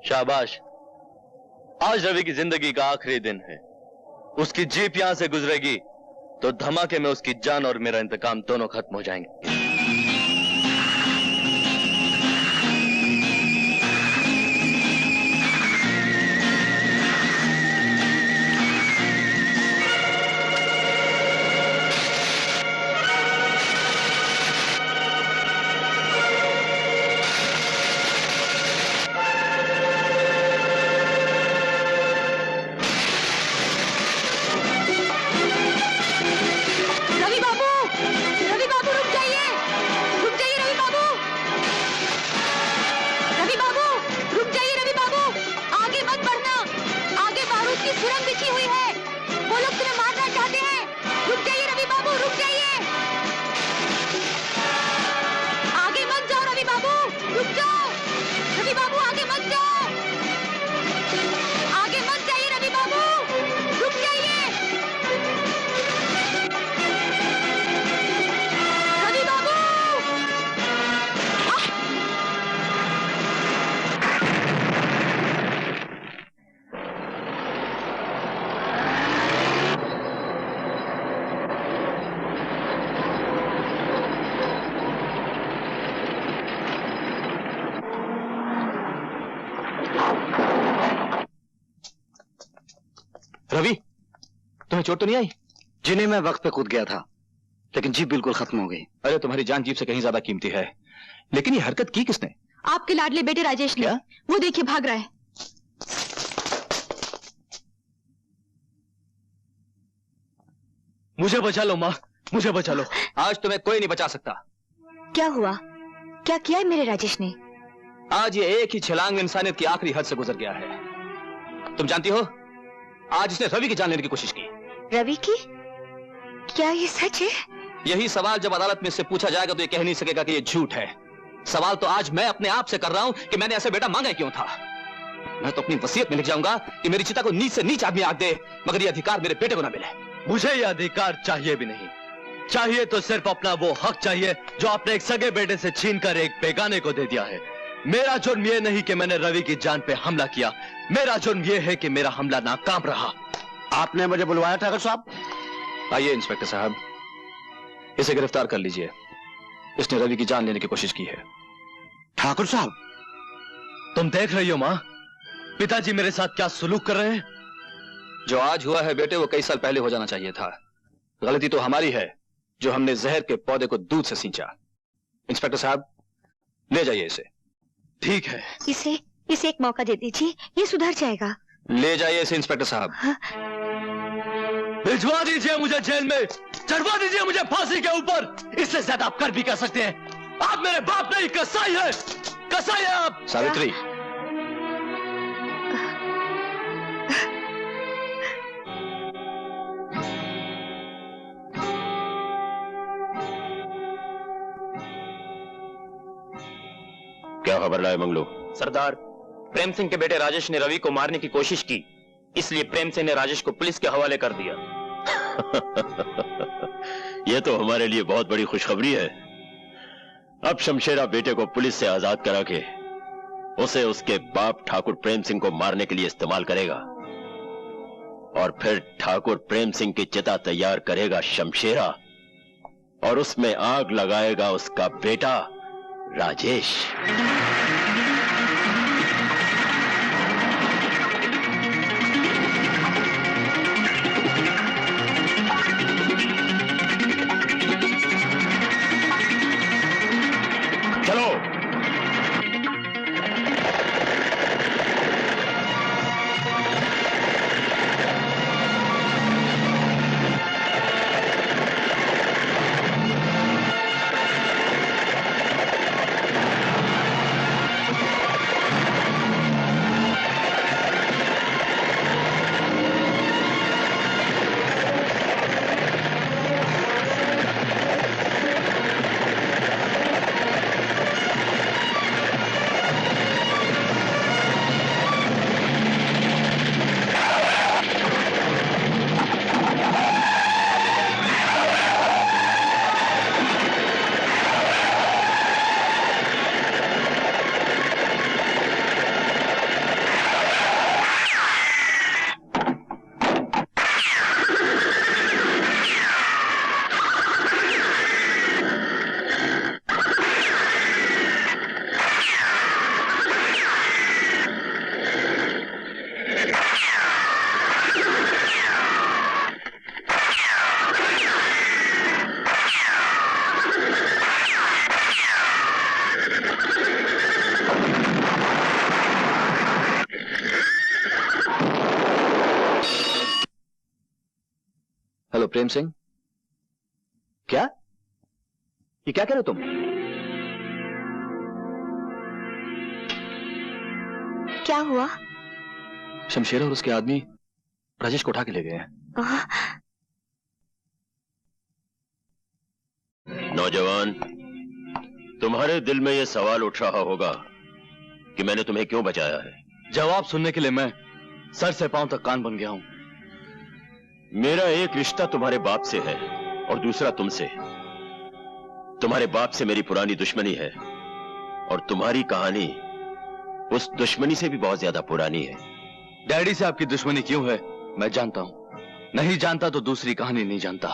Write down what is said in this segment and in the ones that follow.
शाबाश। आज रवि की जिंदगी का आखिरी दिन है। उसकी जीप यहां से गुजरेगी तो धमाके में उसकी जान और मेरा इंतकाम दोनों खत्म हो जाएंगे। रवि, तुम्हें चोट तो नहीं आई? जिन्हें मैं वक्त पे कूद गया था, लेकिन जीप बिल्कुल खत्म हो गई। अरे तुम्हारी जान जीप से कहीं ज्यादा कीमती है। लेकिन ये हरकत की किसने? आपके लाडले बेटे राजेश ने। वो देखिए भाग रहा है। मुझे बचा लो माँ, मुझे बचा लो। आज तुम्हें कोई नहीं बचा सकता। क्या हुआ? क्या किया है मेरे राजेश ने? आज ये एक ही छलांग इंसानियत की आखिरी हद से गुजर गया है। तुम जानती हो, आज इसने रवि की जान लेने की कोशिश की। रवि की? क्या ये सच है? यही सवाल जब अदालत में इससे पूछा जाएगा तो ये कह नहीं सकेगा कि ये झूठ है। सवाल तो आज मैं अपने आप से कर रहा हूं कि मैंने ऐसे बेटा मांगा क्यों था। मैं तो अपनी वसीयत में लिख जाऊंगा कि मेरी चिता को नीच से नीच आदमी आग दे, मगर ये अधिकार मेरे बेटे को ना मिले। मुझे ये अधिकार चाहिए भी नहीं। चाहिए तो सिर्फ अपना वो हक चाहिए जो आपने एक सगे बेटे से छीनकर एक बेगाने को दे दिया है। मेरा जुर्म ये नहीं कि मैंने रवि की जान पे हमला किया, मेरा जुर्म ये है कि मेरा हमला नाकाम रहा। आपने मुझे बुलवाया था साहब? आइए इंस्पेक्टर साहब, इसे गिरफ्तार कर लीजिए। इसने रवि की जान लेने की कोशिश की है। ठाकुर साहब, तुम देख रही हो माँ, पिताजी मेरे साथ क्या सुलूक कर रहे हैं। जो आज हुआ है बेटे, वो कई साल पहले हो जाना चाहिए था। गलती तो हमारी है जो हमने जहर के पौधे को दूध से सींचा। इंस्पेक्टर साहब, ले जाइए इसे। ठीक है। इसे एक मौका दे दीजिए, ये सुधर जाएगा। ले जाइए इसे इंस्पेक्टर साहब। भिजवा दीजिए मुझे जेल में, चढ़वा दीजिए मुझे फांसी के ऊपर। इससे ज्यादा आप कर भी कर सकते हैं। आप मेरे बाप नहीं, कसाई है, कसाई है आप। सावित्री, क्या खबर लाए मंगलू? सरदार, प्रेम सिंह के बेटे राजेश ने रवि को मारने की कोशिश की, इसलिए प्रेम सिंह ने राजेश को पुलिस के हवाले कर दिया। यह तो हमारे लिए बहुत बड़ी खुशखबरी है। अब शमशेरा बेटे को पुलिस से आजाद करा के उसे उसके बाप ठाकुर प्रेम सिंह को मारने के लिए इस्तेमाल करेगा, और फिर ठाकुर प्रेम सिंह की चिता तैयार करेगा शमशेरा, और उसमें आग लगाएगा उसका बेटा राजेश। चलो। प्रेम सिंह? क्या? ये क्या कह रहे हो तुम? क्या हुआ? शमशेर और उसके आदमी राजेश को उठा के ले गए हैं। नौजवान, तुम्हारे दिल में यह सवाल उठ रहा होगा कि मैंने तुम्हें क्यों बचाया है। जवाब सुनने के लिए मैं सर से पांव तक कान बन गया हूं। मेरा एक रिश्ता तुम्हारे बाप से है और दूसरा तुमसे। तुम्हारे बाप से मेरी पुरानी दुश्मनी है और तुम्हारी कहानी उस दुश्मनी से भी बहुत ज्यादा पुरानी है। डैडी से आपकी दुश्मनी क्यों है मैं जानता हूं, नहीं जानता तो दूसरी कहानी नहीं जानता।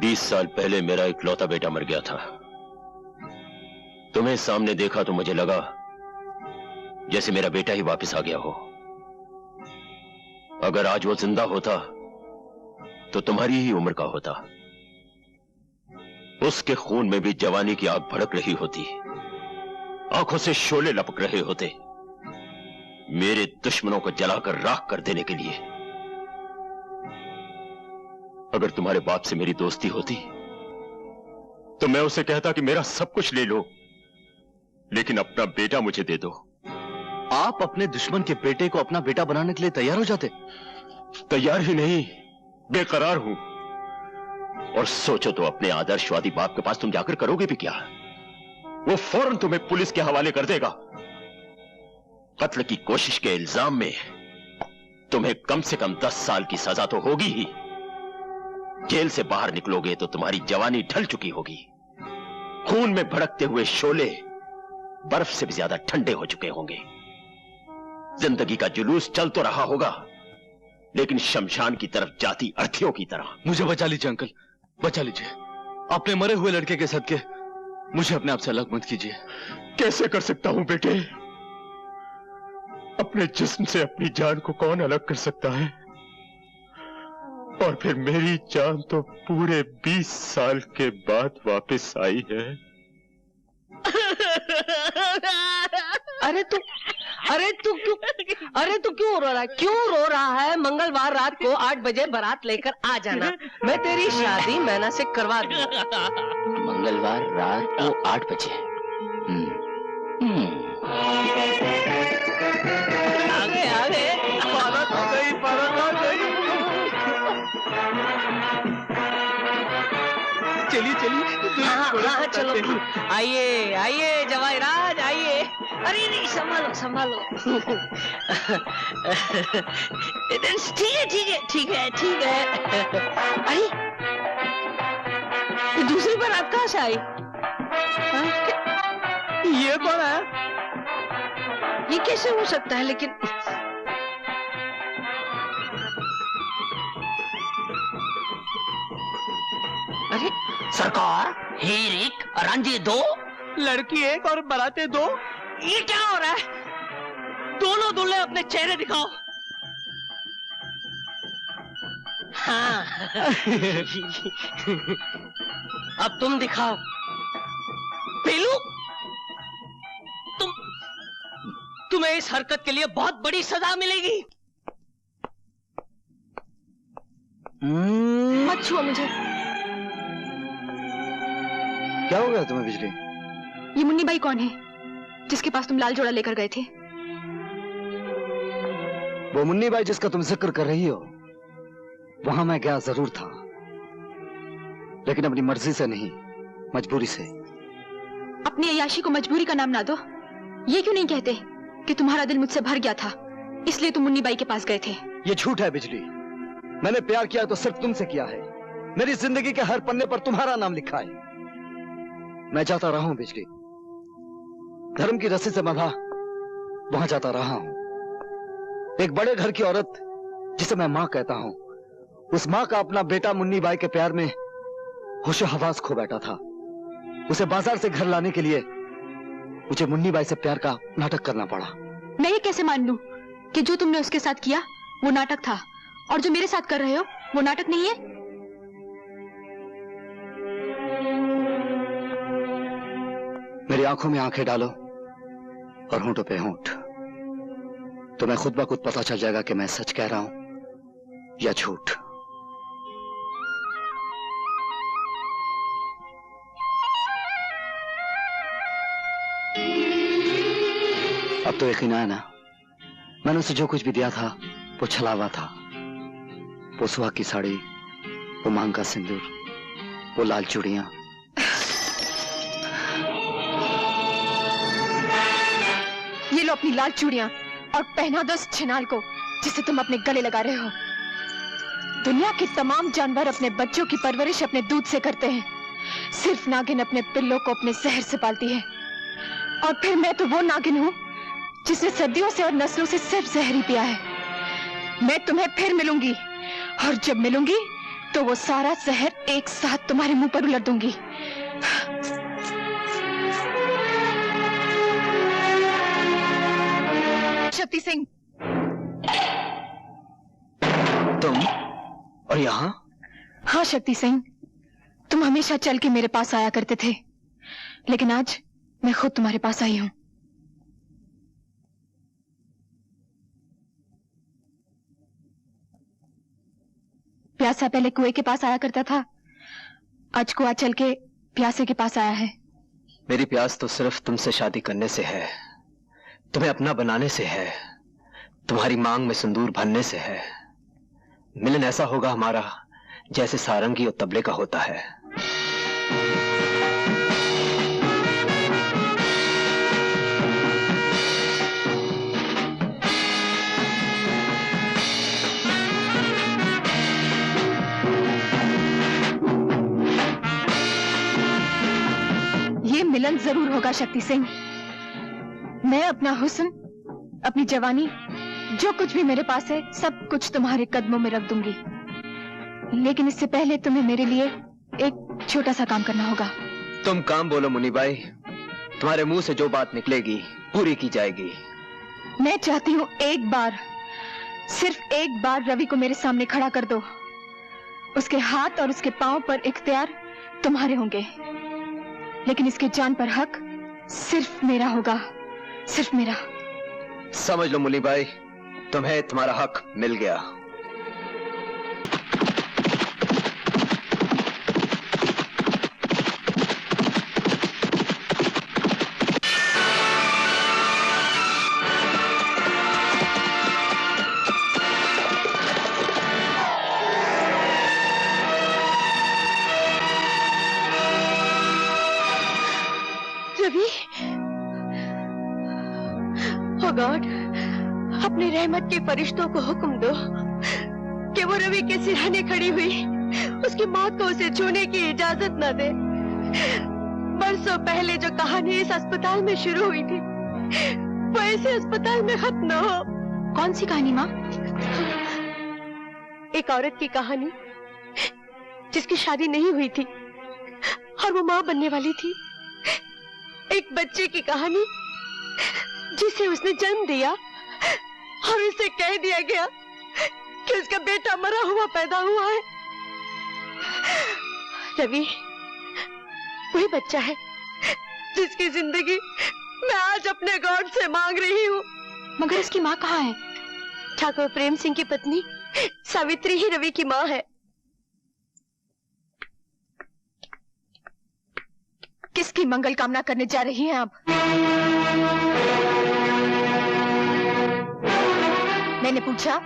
20 साल पहले मेरा इकलौता बेटा मर गया था। तुम्हें सामने देखा तो मुझे लगा जैसे मेरा बेटा ही वापस आ गया हो। अगर आज वो जिंदा होता तो तुम्हारी ही उम्र का होता। उसके खून में भी जवानी की आग भड़क रही होती, आंखों से शोले लपक रहे होते, मेरे दुश्मनों को जलाकर राख कर देने के लिए। अगर तुम्हारे बाप से मेरी दोस्ती होती तो मैं उसे कहता कि मेरा सब कुछ ले लो, लेकिन अपना बेटा मुझे दे दो। आप अपने दुश्मन के बेटे को अपना बेटा बनाने के लिए तैयार हो जाते? तैयार ही नहीं, बेकरार हूं। और सोचो तो अपने आदर्शवादी बाप के पास तुम जाकर करोगे भी क्या? वो फौरन तुम्हें पुलिस के हवाले कर देगा। कत्ल की कोशिश के इल्जाम में तुम्हें कम से कम 10 साल की सजा तो होगी ही। जेल से बाहर निकलोगे तो तुम्हारी जवानी ढल चुकी होगी। खून में भड़कते हुए शोले बर्फ से भी ज्यादा ठंडे हो चुके होंगे। जिंदगी का जुलूस चल तो रहा होगा, लेकिन शमशान की तरफ जाती अर्थियों की तरह। मुझे बचा लीजिए अंकल, बचा लीजिए। अपने मरे हुए लड़के के सदके मुझे अपने आप से अलग मत कीजिए। कैसे कर सकता हूं बेटे? अपने जिस्म से अपनी जान को कौन अलग कर सकता है? और फिर मेरी जान तो पूरे 20 साल के बाद वापस आई है। अरे तू क्यों रो रहा है? क्यों रो रहा है? मंगलवार रात को 8 बजे बारात लेकर आ जाना, मैं तेरी शादी मैना से करवा दूंगा। मंगलवार रात को 8 बजे। आगे चलिए हाँ, चलो आइए जवाहराज आइए। अरे नहीं, संभालो ठीक है। अरे ये दूसरी बारात कहाँ से आई? ये कौन है? ये कैसे हो सकता है? लेकिन अरे सरकार, हीर एक रांझे 2, लड़की 1 और बाराते 2। ये क्या हो रहा है? दोनों दूल्हे अपने चेहरे दिखाओ। हाँ अब तुम दिखाओ। पीलू, तुम्हें इस हरकत के लिए बहुत बड़ी सजा मिलेगी। मत छुओ मुझे। क्या हो गया तुम्हें बिजली? ये मुन्नी बाई कौन है जिसके पास तुम लाल जोड़ा लेकर गए थे? वो मुन्नी बाई जिसका तुम जिक्र कर रही हो, वहां मैं गया जरूर था, लेकिन अपनी मर्जी से नहीं, मजबूरी से। अपनी अय्याशी को मजबूरी का नाम ना दो। ये क्यों नहीं कहते कि तुम्हारा दिल मुझसे भर गया था, इसलिए तुम मुन्नी बाई के पास गए थे? ये झूठ है बिजली। मैंने प्यार किया तो सिर्फ तुमसे किया है। मेरी जिंदगी के हर पन्ने पर तुम्हारा नाम लिखा है। मैं जाता रहा हूं बिजली, धर्म की रस्सी से बंधा वहां जाता रहा हूं। एक बड़े घर की औरत जिसे मैं मां कहता हूं, उस मां का अपना बेटा मुन्नी बाई के प्यार में होशो हवास खो बैठा था। उसे बाजार से घर लाने के लिए मुझे मुन्नी बाई से प्यार का नाटक करना पड़ा। मैं ये कैसे मान लूं कि जो तुमने उसके साथ किया वो नाटक था, और जो मेरे साथ कर रहे हो वो नाटक नहीं है? मेरी आंखों में आंखें डालो और होंठों पे होंठ, तो मैं खुद ब खुद पता चल जाएगा कि मैं सच कह रहा हूं या झूठ? अब तो यकीन आया ना, मैंने उसे जो कुछ भी दिया था वो छलावा था। वो सुहाग की साड़ी, वो मांग का सिंदूर, वो लाल चूड़ियां। ये लो अपनी लाल चूड़ियां और पहना दो उस छिनाल को जिसे तुम अपने गले लगा रहे हो। दुनिया के तमाम जानवर अपने बच्चों की परवरिश अपने दूध से करते हैं, सिर्फ नागिन अपने पिल्लों को अपने जहर से पालती है। और फिर मैं तो वो नागिन हूँ जिसने सदियों से और नस्लों से सिर्फ जहर ही पिया है। मैं तुम्हें फिर मिलूंगी और जब मिलूंगी तो वो सारा जहर एक साथ तुम्हारे मुंह पर उलट दूंगी। शक्ति सिंह, तुम और यहाँ? हाँ शक्ति सिंह, तुम हमेशा चल के मेरे पास आया करते थे, लेकिन आज मैं खुद तुम्हारे पास आई हूँ। प्यासा पहले कुएं के पास आया करता था, आज कुआं चल के प्यासे के पास आया है। मेरी प्यास तो सिर्फ तुमसे शादी करने से है, तुम्हें अपना बनाने से है, तुम्हारी मांग में सिंदूर भरने से है। मिलन ऐसा होगा हमारा जैसे सारंगी और तबले का होता है। ये मिलन जरूर होगा शक्ति सिंह। मैं अपना हुस्न, अपनी जवानी, जो कुछ भी मेरे पास है, सब कुछ तुम्हारे कदमों में रख दूंगी। लेकिन इससे पहले तुम्हें मेरे लिए एक छोटा सा काम करना होगा। तुम काम बोलो मुन्नी बाई, तुम्हारे मुंह से जो बात निकलेगी पूरी की जाएगी। मैं चाहती हूँ एक बार, सिर्फ एक बार रवि को मेरे सामने खड़ा कर दो। उसके हाथ और उसके पांव पर इख्तियार तुम्हारे होंगे, लेकिन इसके जान पर हक सिर्फ मेरा होगा, सिर्फ मेरा। समझ लो मुन्नी बाई, तुम्हें तुम्हारा हक मिल गया। रवि, ओ गॉड, अपने रहमत के फरिश्तों को हुक्म दो कि वो रवि के सिरहाने खड़ी हुई उसकी मौत को उसे छूने की इजाजत न दे। बरसों पहले जो कहानी इस अस्पताल में शुरू हुई थी, वो ऐसे अस्पताल में खत्म न हो। कौन सी कहानी माँ? एक औरत की कहानी जिसकी शादी नहीं हुई थी और वो माँ बनने वाली थी। एक बच्चे की कहानी जिसे उसने जन्म दिया और उसे कह दिया गया कि उसका बेटा मरा हुआ पैदा हुआ है। रवि वही बच्चा है जिसकी जिंदगी मैं आज अपने गॉड से मांग रही हूँ। मगर इसकी माँ कहाँ है? ठाकुर प्रेम सिंह की पत्नी सावित्री ही रवि की माँ है। किसकी मंगल कामना करने जा रही हैं आप? मैंने पूछा,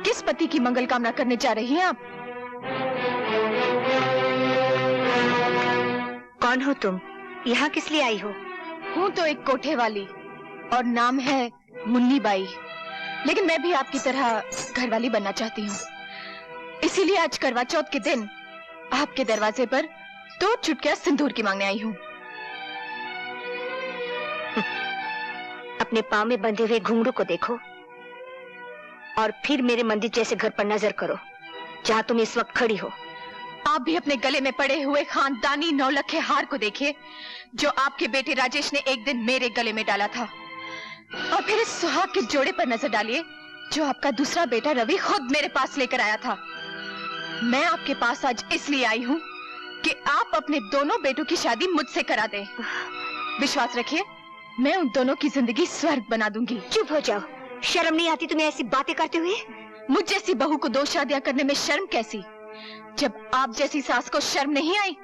किस पति की मंगल कामना करने जा रही हैं आप? कौन हो तुम? यहाँ किस लिए आई हो? हूँ तो एक कोठे वाली और नाम है मुन्नी बाई, लेकिन मैं भी आपकी तरह घरवाली बनना चाहती हूँ। इसीलिए आज करवा चौथ के दिन आपके दरवाजे पर 2 चुटकियां सिंदूर की मांगने आई हूँ। अपने पाँव में बंधे हुए घुंघरू को देखो और फिर मेरे मंदिर जैसे घर पर नजर करो जहाँ तुम इस वक्त खड़ी हो। आप भी अपने गले में पड़े हुए खानदानी 9 लखे हार को देखिए जो आपके बेटे राजेश ने एक दिन मेरे गले में डाला था, और फिर इस सुहाग के जोड़े पर नजर डालिए जो आपका दूसरा बेटा रवि खुद मेरे पास लेकर आया था। मैं आपके पास आज इसलिए आई हूँ कि आप अपने दोनों बेटों की शादी मुझसे करा दें। विश्वास रखिए, मैं उन दोनों की जिंदगी स्वर्ग बना दूंगी। चुप हो जाओ, शर्म नहीं आती तुम्हें ऐसी बातें करते हुए? मुझ जैसी बहू को 2 शादियां करने में शर्म कैसी? जब आप जैसी सास को शर्म नहीं आई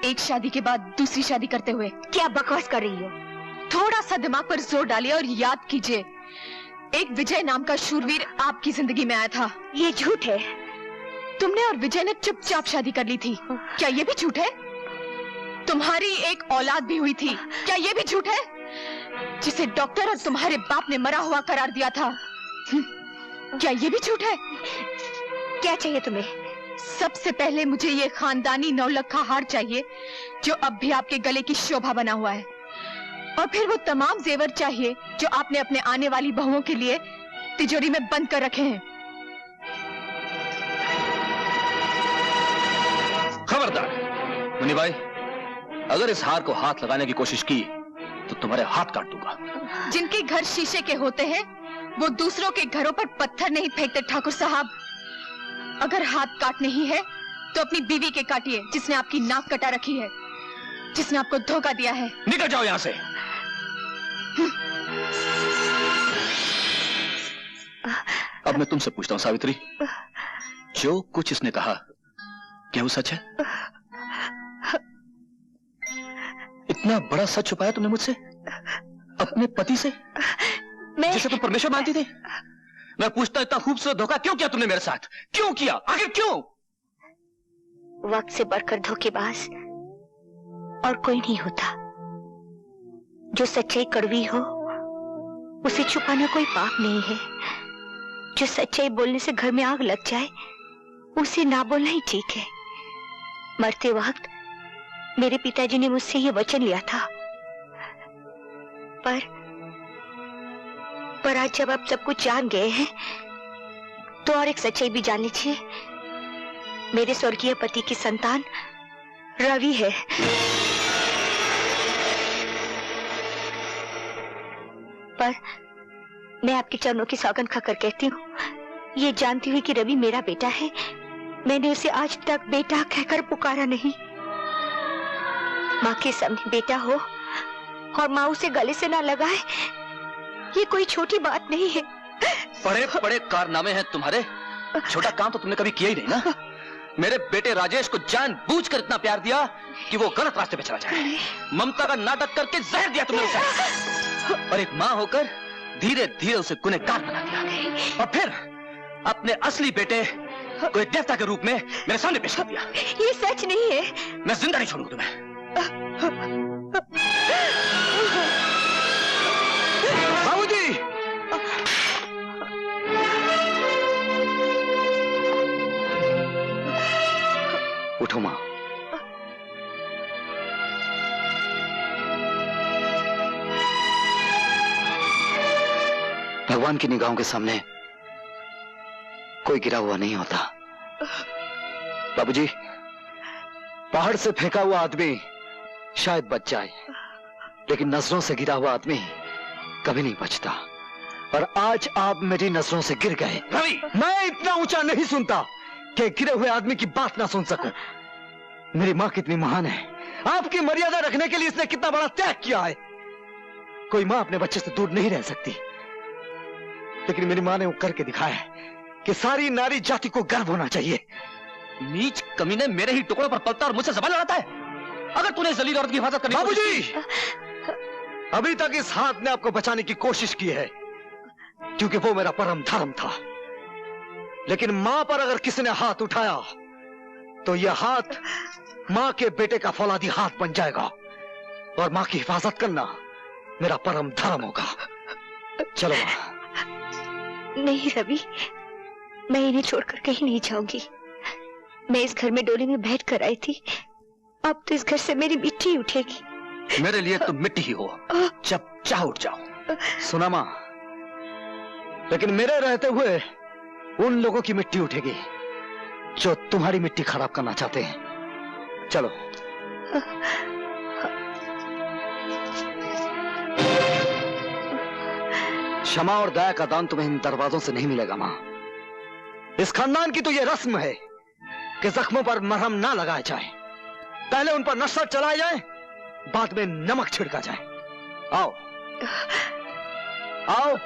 एक शादी के बाद दूसरी शादी करते हुए? क्या बकवास कर रही हो? थोड़ा सा दिमाग पर जोर डालिए और याद कीजिए, एक विजय नाम का शूरवीर आपकी जिंदगी में आया था। ये झूठ है। तुमने और विजय ने चुपचाप शादी कर ली थी, क्या ये भी झूठ है? तुम्हारी एक औलाद भी हुई थी, क्या ये भी झूठ है? जिसे डॉक्टर और तुम्हारे बाप ने मरा हुआ करार दिया था, क्या ये भी झूठ है? क्या चाहिए तुम्हें? सबसे पहले मुझे ये खानदानी 9 लखा हार चाहिए जो अब भी आपके गले की शोभा बना हुआ है, और फिर वो तमाम जेवर चाहिए जो आपने अपने आने वाली बहुओं के लिए तिजोरी में बंद कर रखे हैं। खबरदार मुन्नी भाई, अगर इस हार को हाथ लगाने की कोशिश की तो तुम्हारे हाथ काट दूंगा। जिनके घर शीशे के होते हैं वो दूसरों के घरों पर पत्थर नहीं फेंकते ठाकुर साहब। अगर हाथ काटने ही है तो अपनी बीवी के काटिए जिसने आपकी नाक कटा रखी है, जिसने आपको धोखा दिया है। निकल जाओ यहां से। अब मैं तुमसे पूछता हूं सावित्री, जो कुछ इसने कहा क्या वो सच है? इतना बड़ा सच छुपाया तुमने मुझसे, अपने पति से, जिसे तुम परमेश्वर मानती थी? मैं पूछता इतना खूबसूरत धोखा क्यों किया तुमने मेरे साथ? क्यों किया? आखिर क्यों? वक्त से बढ़कर धोखेबाज और कोई नहीं होता। जो सच्चाई कड़वी हो उसे छुपाना कोई पाप नहीं है। जो सच्चाई बोलने से घर में आग लग जाए उसे ना बोलना ही ठीक है। मरते वक्त मेरे पिताजी ने मुझसे ये वचन लिया था, पर आज जब आप सब कुछ जान गए हैं तो और एक सच्चाई भी जान लीजिए। मेरे स्वर्गीय पति की संतान रवि है। पर मैं आपके चरणों की सौगंध खाकर कहती हूँ, ये जानती हुई कि रवि मेरा बेटा है, मैंने उसे आज तक बेटा कहकर पुकारा नहीं। माँ के सामने बेटा हो और माँ उसे गले से ना लगाए, ये कोई छोटी बात नहीं है। बड़े बड़े कारनामे हैं तुम्हारे, छोटा काम तो तुमने कभी किया ही नहीं ना। मेरे बेटे राजेश को जानबूझकर इतना प्यार दिया कि वो गलत रास्ते पे चला जाए। ममता का नाटक करके जहर दिया तुमने उसे, और एक माँ होकर धीरे धीरे उसे गुनहगार बना दिया, और फिर अपने असली बेटे को एक देवता के रूप में मेरे सामने पेश कर दिया। ये सच नहीं है। मैं जिंदा नहीं छोड़ूंगा तुम्हें। बाबूजी! उठो मां। भगवान की निगाहों के सामने कोई गिरा हुआ नहीं होता। बाबूजी, पहाड़ से फेंका हुआ आदमी शायद बच जाए, लेकिन नजरों से गिरा हुआ आदमी कभी नहीं बचता। और आज आप मेरी नजरों से गिर गए। रवि! मैं इतना ऊंचा नहीं सुनता कि गिरे हुए आदमी की बात ना सुन सकूं। मेरी माँ कितनी महान है, आपकी मर्यादा रखने के लिए इसने कितना बड़ा त्याग किया है। कोई माँ अपने बच्चे से दूर नहीं रह सकती, लेकिन मेरी माँ ने वो करके दिखाया है कि सारी नारी जाति को गर्व होना चाहिए। नीच कमीने मेरे ही टुकड़ों पर पलता और मुझसे जबान लड़ाता है। अगर तूने जलील औरत की हिफाजत करनी बाबूजी, अभी तक इस हाथ ने आपको बचाने की कोशिश की है, क्योंकि वो मेरा परम धर्म था। लेकिन मां पर अगर किसी ने हाथ उठाया तो यह हाथ मां के बेटे का फौलादी हाथ बन जाएगा, और मां की हिफाजत करना मेरा परम धर्म होगा। चलो मां। नहीं रवि, मैं इन्हें छोड़कर कहीं नहीं जाऊंगी। मैं इस घर में डोली में बैठ कर आई थी, अब तो इस घर से मेरी मिट्टी उठेगी। मेरे लिए तुम मिट्टी ही हो, जब चाह उठ जाओ। सुना मां, लेकिन मेरे रहते हुए उन लोगों की मिट्टी उठेगी जो तुम्हारी मिट्टी खराब करना चाहते हैं। चलो। क्षमा और दया का दान तुम्हें इन दरवाजों से नहीं मिलेगा मां। इस खानदान की तो यह रस्म है कि जख्मों पर मरहम ना लगाया जाए, पहले उन पर नफरत चलाया जाए, बाद में नमक छिड़का जाए। आओ आओ।